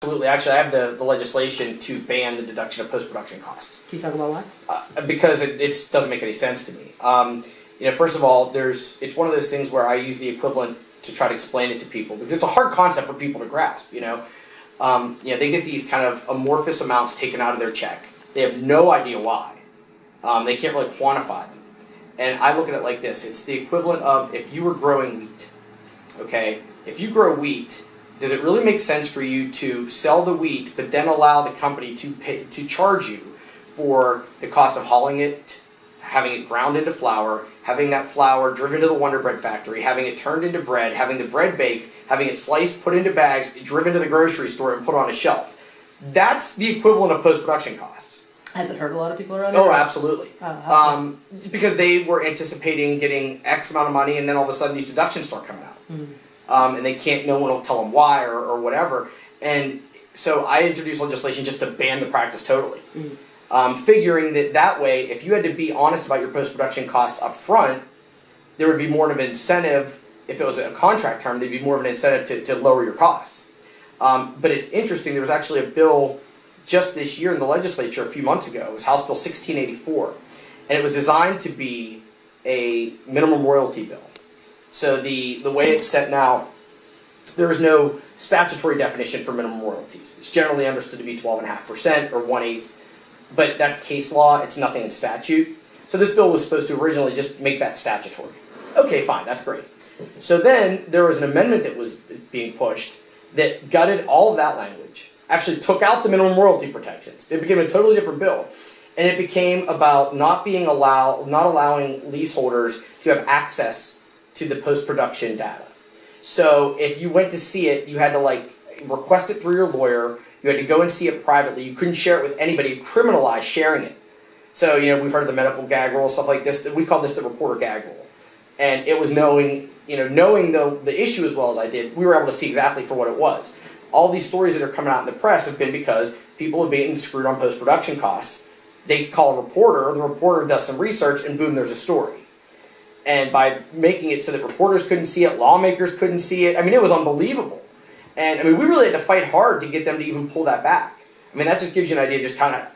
Absolutely. Actually, I have the legislation to ban the deduction of post-production costs. Can you talk about why? Because it doesn't make any sense to me. First of all, it's one of those things where I use the equivalent to try to explain it to people because it's a hard concept for people to grasp. They get these kind of amorphous amounts taken out of their check. They have no idea why. They can't really quantify them. And I look at it like this. It's the equivalent of if you were growing wheat. Okay? If you grow wheat, does it really make sense for you to sell the wheat but then allow the company to charge you for the cost of hauling it, having it ground into flour, having that flour driven to the Wonder Bread factory, having it turned into bread, having the bread baked, having it sliced, put into bags, driven to the grocery store and put on a shelf? That's the equivalent of post-production costs. Has it hurt a lot of people around here? Oh, absolutely. Oh, because they were anticipating getting X amount of money, and then all of a sudden these deductions start coming out. And they can't, no one will tell them why or whatever. And so I introduced legislation just to ban the practice totally. Figuring that way, if you had to be honest about your post-production costs up front, there would be more of an incentive. If it was a contract term, there'd be more of an incentive to lower your costs. But it's interesting, there was actually a bill just this year in the legislature a few months ago. It was House Bill 1684. And it was designed to be a minimum royalty bill. So the way it's set now, there is no statutory definition for minimum royalties. It's generally understood to be 12.5% or 1/8, but that's case law. It's nothing in statute. So this bill was supposed to originally just make that statutory. Okay, fine, that's great. So then there was an amendment that was being pushed that gutted all of that language, actually took out the minimum royalty protections. It became a totally different bill. And it became about not allowing leaseholders to have access to the post-production data. So if you went to see it, you had to request it through your lawyer. You had to go and see it privately. You couldn't share it with anybody. You criminalized sharing it. So we've heard of the medical gag rule, stuff like this. We call this the reporter gag rule. And it was knowing the issue as well as I did, we were able to see exactly for what it was. All these stories that are coming out in the press have been because people are being screwed on post-production costs. They call a reporter, the reporter does some research, and boom, there's a story. And by making it so that reporters couldn't see it, lawmakers couldn't see it, it was unbelievable. And we really had to fight hard to get them to even pull that back. That just gives you an idea of just kind of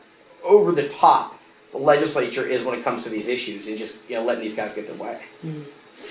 over the top the legislature is when it comes to these issues and just letting these guys get their way.